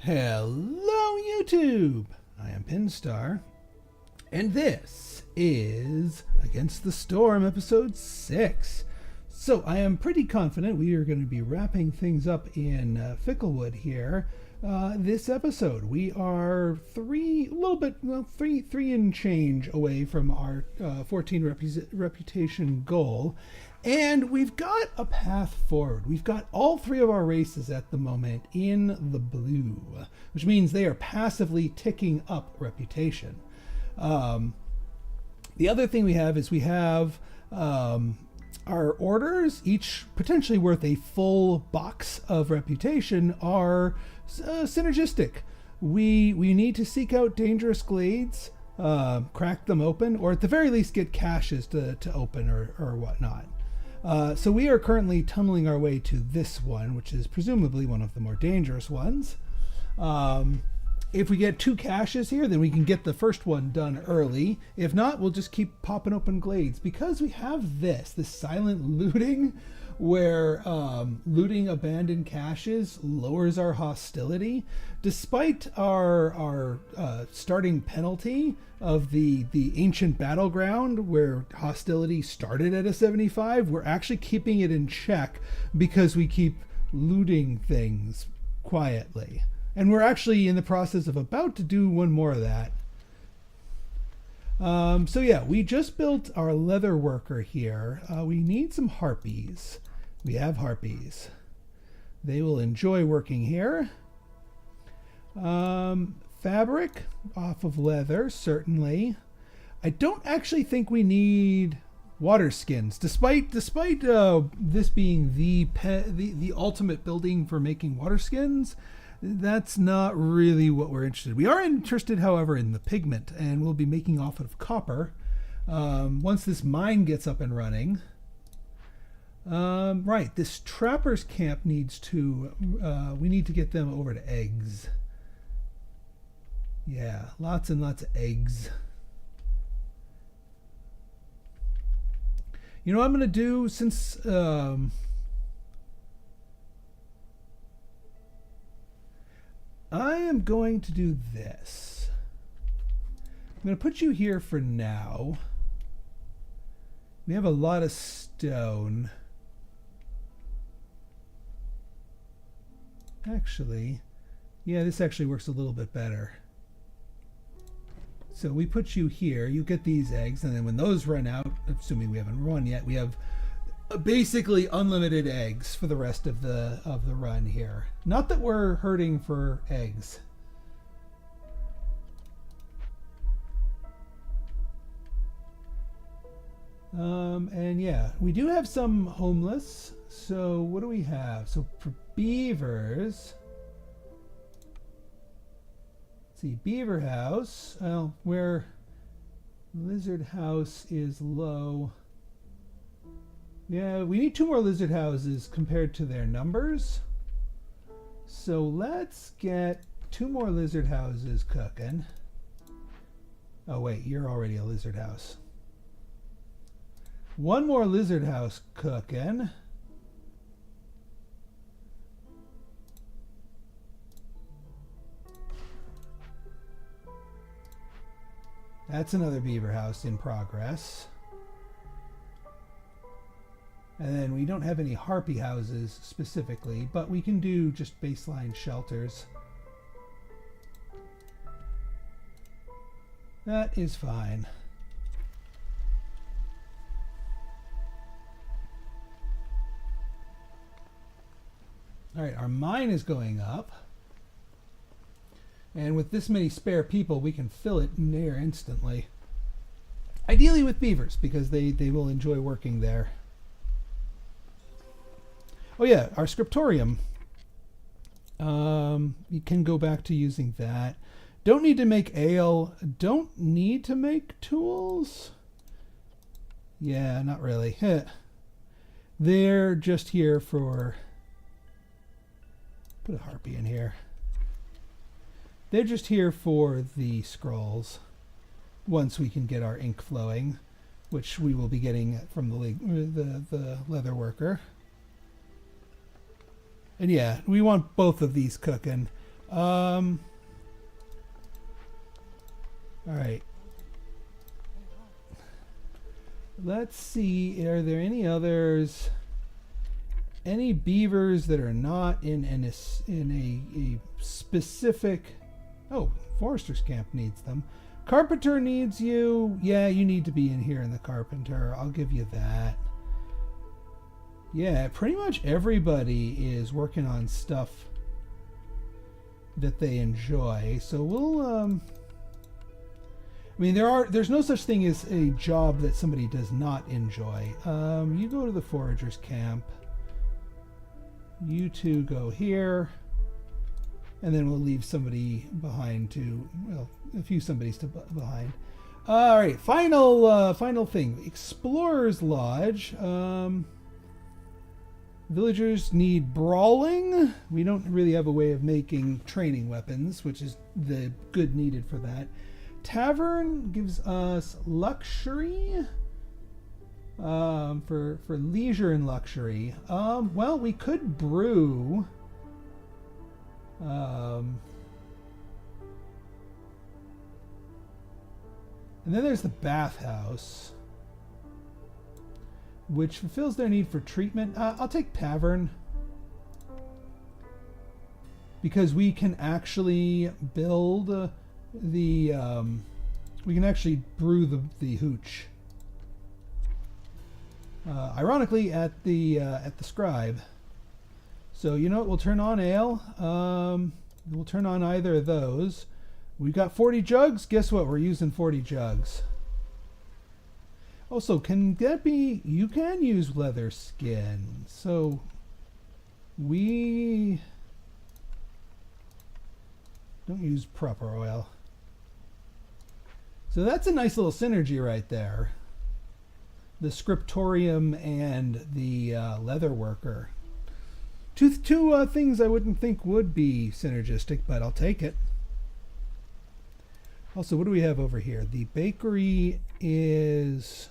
Hello, YouTube! I am Pinstar, and this is Against the Storm, Episode 6. So, I am pretty confident we are going to be wrapping things up in Ficklewood here this episode. We are three and change away from our 14 reputation goal. And we've got a path forward. We've got all three of our races at the moment in the blue, which means they are passively ticking up reputation. The other thing we have is we have our orders, each potentially worth a full box of reputation, are synergistic. We need to seek out dangerous glades, crack them open, or at the very least get caches to open or whatnot. So we are currently tunneling our way to this one, which is presumably one of the more dangerous ones. If we get 2 caches here, then we can get the first one done early. If not, we'll just keep popping open glades. Because we have this silent looting, where looting abandoned caches lowers our hostility. Despite our starting penalty of the ancient battleground, where hostility started at a 75, we're actually keeping it in check because we keep looting things quietly. And we're actually in the process of about to do one more of that. So yeah, we just built our leather worker here. We need some harpies. We have harpies. They will enjoy working here. Fabric off of leather, certainly. I don't actually think we need water skins, despite this being the ultimate building for making water skins. That's not really what we're interested in. We are interested, however, in the pigment, and we'll be making off of copper once this mine gets up and running. Right, this trapper's camp needs to, we need to get them over to eggs. Yeah, lots and lots of eggs. You know what I'm going to do, since I am going to do this. I'm going to put you here for now. We have a lot of stone. Actually, yeah, this actually works a little bit better. So we put you here, you get these eggs, and then when those run out, assuming we haven't run yet, we have basically unlimited eggs for the rest of the run here. Not that we're hurting for eggs. And yeah, we do have some homeless. So what do we have? So for beavers, let's see, beaver house. Well, where lizard house is low. Yeah, we need 2 more lizard houses compared to their numbers. So let's get 2 more lizard houses cooking. Oh wait, you're already a lizard house. 1 more lizard house cooking. That's another beaver house in progress. And then we don't have any harpy houses specifically, but we can do just baseline shelters. That is fine. All right, our mine is going up. And with this many spare people, we can fill it near instantly. Ideally with beavers, because they will enjoy working there. Oh yeah, our scriptorium. You can go back to using that. Don't need to make ale. Don't need to make tools. Yeah, not really. They're just here for... Put a harpy in here. They're just here for the scrolls. Once we can get our ink flowing, which we will be getting from the leather worker. And yeah, we want both of these cooking. All right. Let's see. Are there any others? Any beavers that are not in a specific? Oh, forester's camp needs them. Carpenter needs you. Yeah, you need to be in here in the carpenter. I'll give you that. Yeah, pretty much everybody is working on stuff that they enjoy. So we'll I mean, there's no such thing as a job that somebody does not enjoy. You go to the foragers camp. You two go here. And then we'll leave somebody behind to, well, a few somebodies behind. All right, final thing. Explorer's Lodge. Villagers need brawling. We don't really have a way of making training weapons, which is the good needed for that. Tavern gives us luxury. For leisure and luxury. Well, we could brew. And then there's the bathhouse, which fulfills their need for treatment. I'll take tavern because we can actually build we can actually brew the hooch. Ironically, at the scribe. So you know what? We'll turn on ale. We'll turn on either of those. We've got 40 jugs. Guess what? We're using 40 jugs. Also, can that be? You can use leather skin. So we don't use proper oil. So that's a nice little synergy right there. The scriptorium and the leather worker. Two things I wouldn't think would be synergistic, but I'll take it. Also, what do we have over here? The bakery is...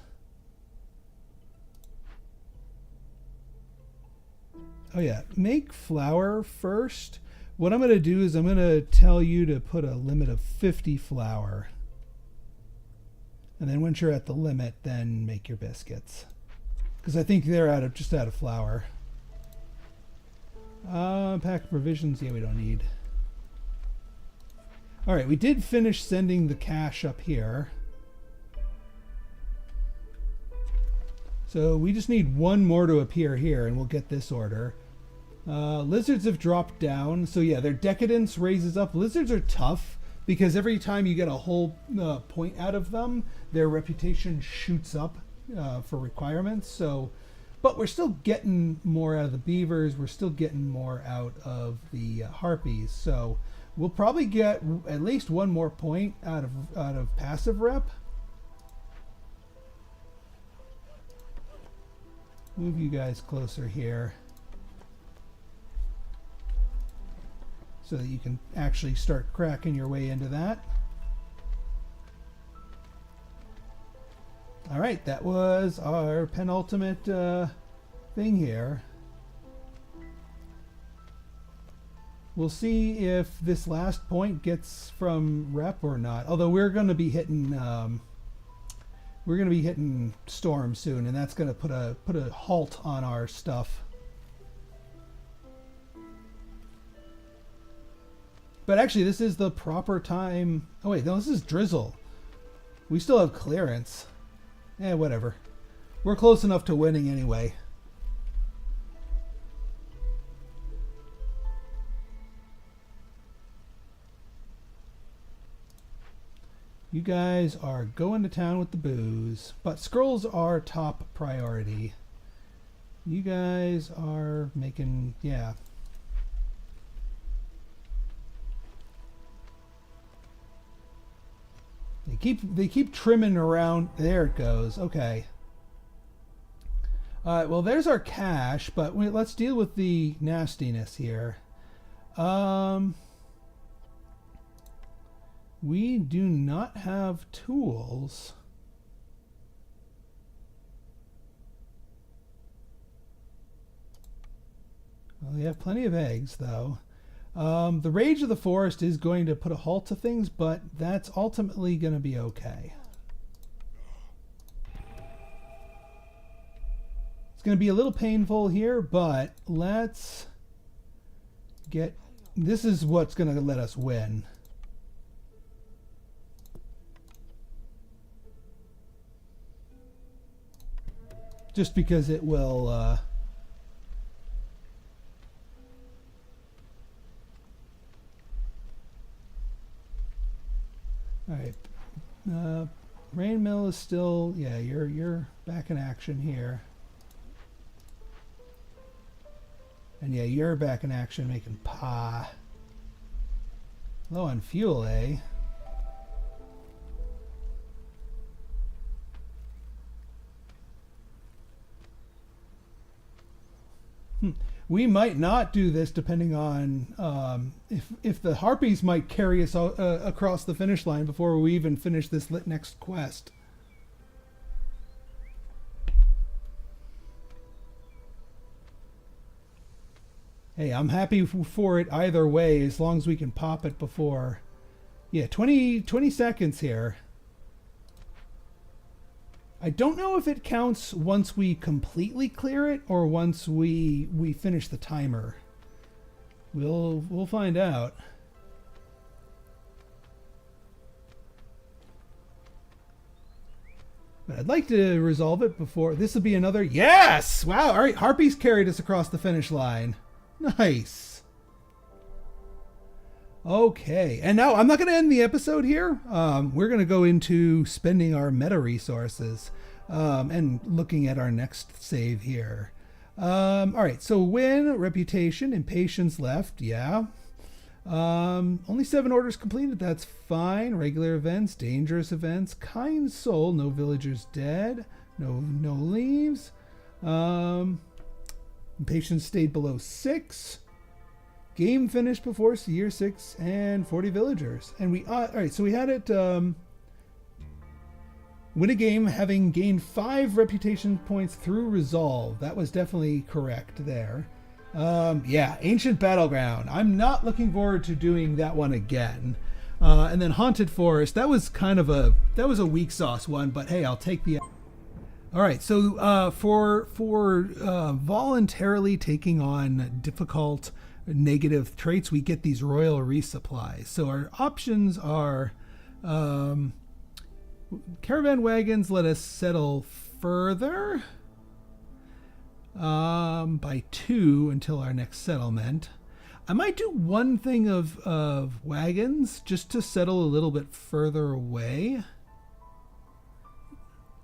Oh yeah, make flour first. What I'm going to do is I'm going to tell you to put a limit of 50 flour. And then once you're at the limit, then make your biscuits. Because I think they're just out of flour. Pack provisions, yeah, we don't need. All right, we did finish sending the cash up here. So we just need one more to appear here and we'll get this order. Lizards have dropped down. So yeah, their decadence raises up. Lizards are tough because every time you get a whole point out of them, their reputation shoots up for requirements. So, but we're still getting more out of the beavers. We're still getting more out of the harpies. So we'll probably get at least one more point out of passive rep. Move you guys closer here so that you can actually start cracking your way into that. All right, that was our penultimate thing here. We'll see if this last point gets from rep or not. Although we're going to be hitting storm soon, and that's going to put a halt on our stuff. But actually, this is the proper time. Oh wait, no, this is drizzle. We still have clearance. Whatever. We're close enough to winning anyway. You guys are going to town with the booze, but scrolls are top priority. You guys are making, yeah. They keep trimming around. There it goes. Okay. All right. Well, there's our cash, but let's deal with the nastiness here. We do not have tools. Well, we have plenty of eggs, though. The rage of the forest is going to put a halt to things, but that's ultimately going to be okay. It's going to be a little painful here, but let's get... This is what's going to let us win. Just because it will... All right, Rain Mill is still, yeah, you're back in action here. And yeah, you're back in action making pie. Low on fuel, eh? We might not do this depending on if the harpies might carry us across the finish line before we even finish this next quest. Hey, I'm happy for it either way as long as we can pop it before. Yeah, 20 seconds here. I don't know if it counts once we completely clear it or once we finish the timer. We'll find out. But I'd like to resolve it before. This will be another. Yes! Wow, all right, harpies carried us across the finish line. Nice. Okay, and now I'm not going to end the episode here. We're going to go into spending our meta resources and looking at our next save here. All right, so win, reputation, impatience left. Yeah. Only 7 orders completed. That's fine. Regular events, dangerous events, kind soul, no villagers dead, no leaves. Impatience stayed below 6. Game finished before year 6 and 40 villagers. And we all right, so we had it win a game having gained 5 reputation points through resolve. That was definitely correct there. Yeah, Ancient Battleground. I'm not looking forward to doing that one again. And then Haunted Forest. That was kind of a weak sauce one, but hey, I'll take the. All right, so for voluntarily taking on difficult negative traits, we get these royal resupplies. So our options are caravan wagons let us settle further by 2 until our next settlement. I might do one thing of wagons just to settle a little bit further away.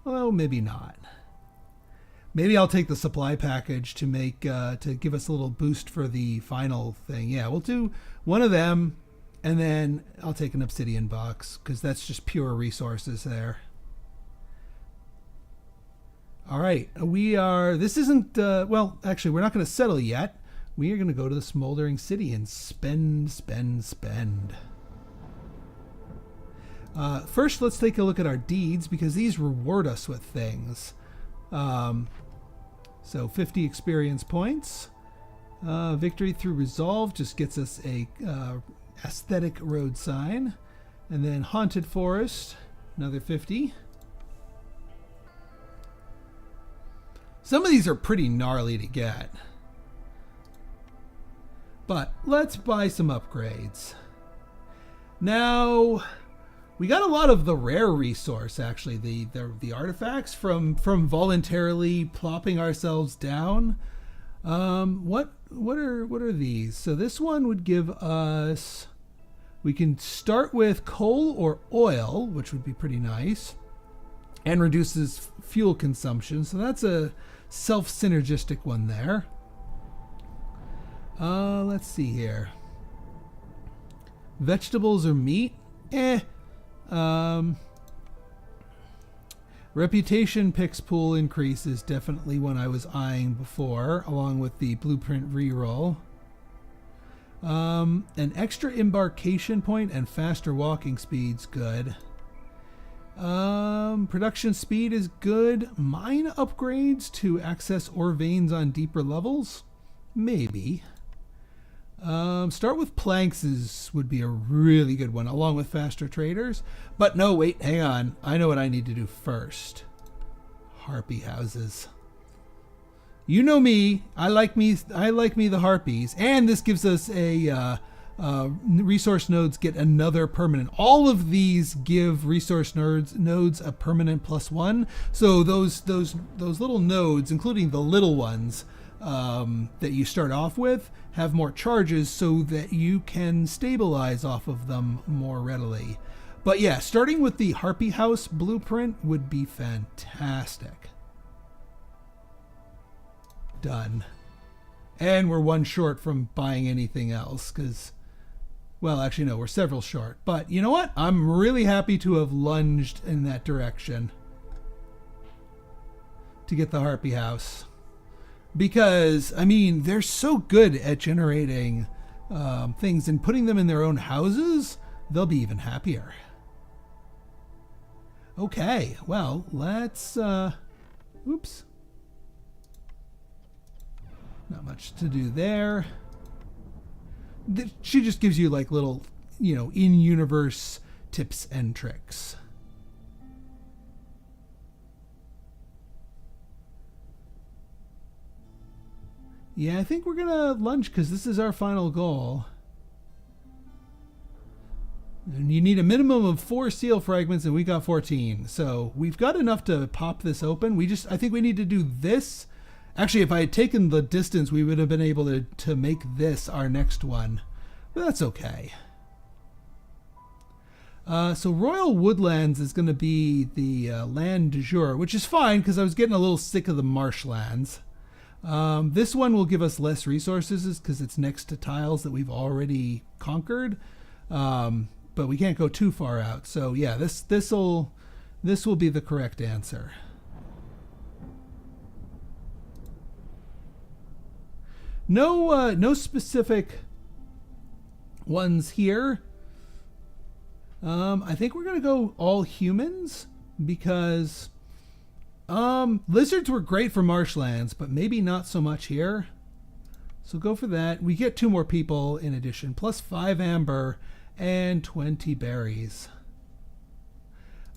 Well, maybe not. Maybe I'll take the supply package to make to give us a little boost for the final thing. Yeah, we'll do one of them, and then I'll take an obsidian box because that's just pure resources there. All right, we are. This isn't. Well, actually, we're not going to settle yet. We are going to go to the smoldering city and spend. First, let's take a look at our deeds because these reward us with things. So 50 experience points. Victory through resolve just gets us a aesthetic road sign. And then Haunted Forest, another 50. Some of these are pretty gnarly to get. But let's buy some upgrades. Now, we got a lot of the rare resource, actually, the artifacts from voluntarily plopping ourselves down. What are these? So this one would give us. We can start with coal or oil, which would be pretty nice, and reduces fuel consumption. So that's a self-synergistic one there. Let's see here. Vegetables or meat? Reputation picks pool increase is definitely one I was eyeing before, along with the blueprint reroll. An extra embarkation point and faster walking speed's good. Production speed is good. Mine upgrades to access ore veins on deeper levels? Maybe. Start with planks would be a really good one, along with faster traders. But no, wait, hang on. I know what I need to do first. Harpy houses. You know me. I like me the harpies, and this gives us a resource nodes get another permanent. All of these give resource nodes a permanent +1. So those little nodes, including the little ones that you start off with, have more charges so that you can stabilize off of them more readily. But yeah, starting with the Harpy House blueprint would be fantastic. Done. And we're one short from buying anything else because, well, actually no, we're several short. But you know what? I'm really happy to have lunged in that direction to get the Harpy House. Because, I mean, they're so good at generating things and putting them in their own houses, they'll be even happier. Okay, well, let's, oops. Not much to do there. She just gives you like little, in-universe tips and tricks. Yeah, I think we're going to lunge because this is our final goal. And you need a minimum of 4 seal fragments, and we got 14. So we've got enough to pop this open. I think we need to do this. Actually, if I had taken the distance, we would have been able to make this our next one. But that's okay. So Royal Woodlands is going to be the land du jour, which is fine because I was getting a little sick of the marshlands. This one will give us less resources because it's next to tiles that we've already conquered, but we can't go too far out. So yeah, this will be the correct answer. No specific ones here. I think we're gonna go all humans because lizards were great for marshlands, but maybe not so much here. So go for that. We get 2 more people in addition, plus 5 amber and 20 berries.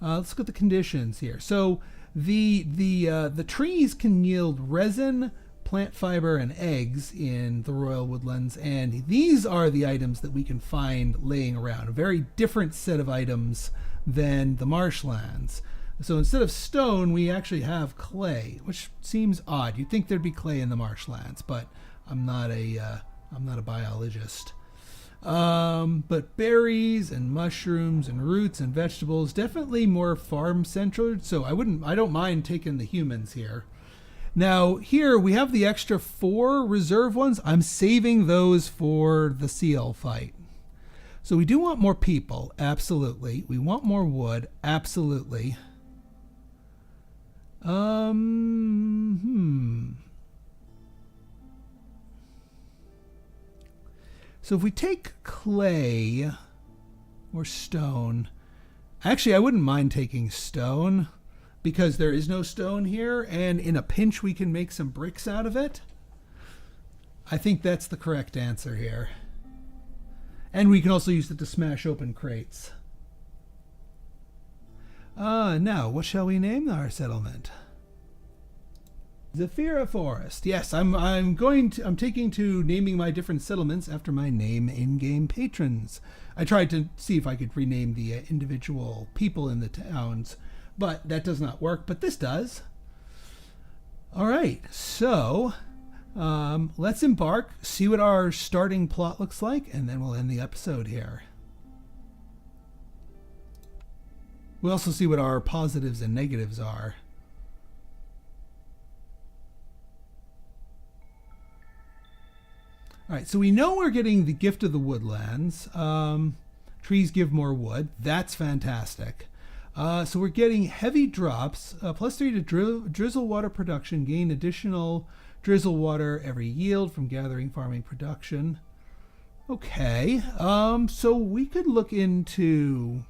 Let's look at the conditions here. So the trees can yield resin, plant fiber, and eggs in the Royal Woodlands, and these are the items that we can find laying around. A very different set of items than the marshlands. So instead of stone, we actually have clay, which seems odd. You'd think there'd be clay in the marshlands, but I'm not a biologist. But berries and mushrooms and roots and vegetables, definitely more farm centered. So I don't mind taking the humans here. Now here we have the extra 4 reserve ones. I'm saving those for the seal fight. So we do want more people, absolutely. We want more wood, absolutely. So if we take clay or stone, actually I wouldn't mind taking stone because there is no stone here, and in a pinch we can make some bricks out of it. I think that's the correct answer here. And we can also use it to smash open crates. Now, what shall we name our settlement? Zephyra Forest. Yes, I'm taking to naming my different settlements after my name in-game patrons. I tried to see if I could rename the individual people in the towns, but that does not work, but this does. All right, so let's embark, see what our starting plot looks like, and then we'll end the episode here. We'll also see what our positives and negatives are. All right, so we know we're getting the gift of the woodlands. Trees give more wood. That's fantastic. So we're getting heavy drops, +3 to drizzle water production, gain additional drizzle water every yield from gathering, farming, production. Okay, so we could look into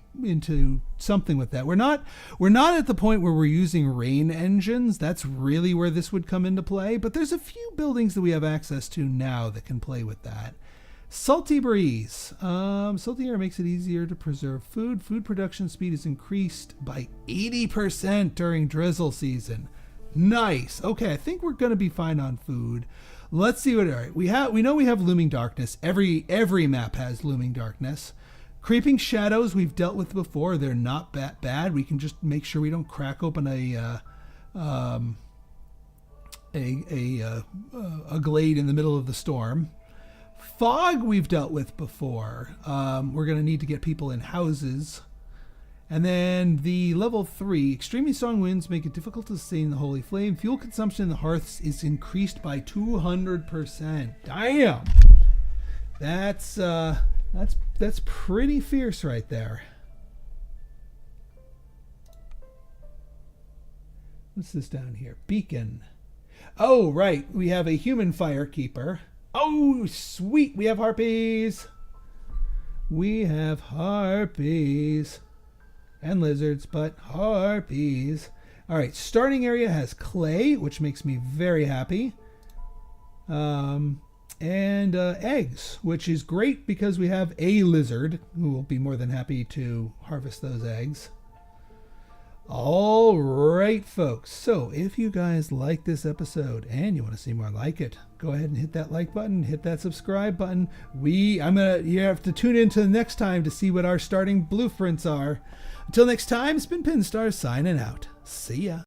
something with that. We're not at the point where we're using rain engines. That's really where this would come into play, but there's a few buildings that we have access to now that can play with that. Salty breeze. Salty air makes it easier to preserve food. Food production speed is increased by 80% during drizzle season. Nice. Okay, I think we're gonna be fine on food. Let's see what. All right, we know we have looming darkness. Every map has looming darkness. Creeping shadows we've dealt with before. They're not that bad. We can just make sure we don't crack open a glade in the middle of the storm. Fog we've dealt with before. We're going to need to get people in houses. And then the level 3, extremely strong winds make it difficult to sustain the holy flame. Fuel consumption in the hearths is increased by 200%. Damn! That's pretty fierce right there. What's this down here? Beacon. Oh, right. We have a human firekeeper. Oh, sweet. We have harpies. We have harpies. And lizards, but harpies. All right. Starting area has clay, which makes me very happy. And eggs, which is great because we have a lizard who will be more than happy to harvest those eggs. All right, folks. So if you guys like this episode and you want to see more like it, go ahead and hit that like button, hit that subscribe button. You have to tune in to the next time to see what our starting blueprints are. Until next time, it's been Pinstar signing out. See ya.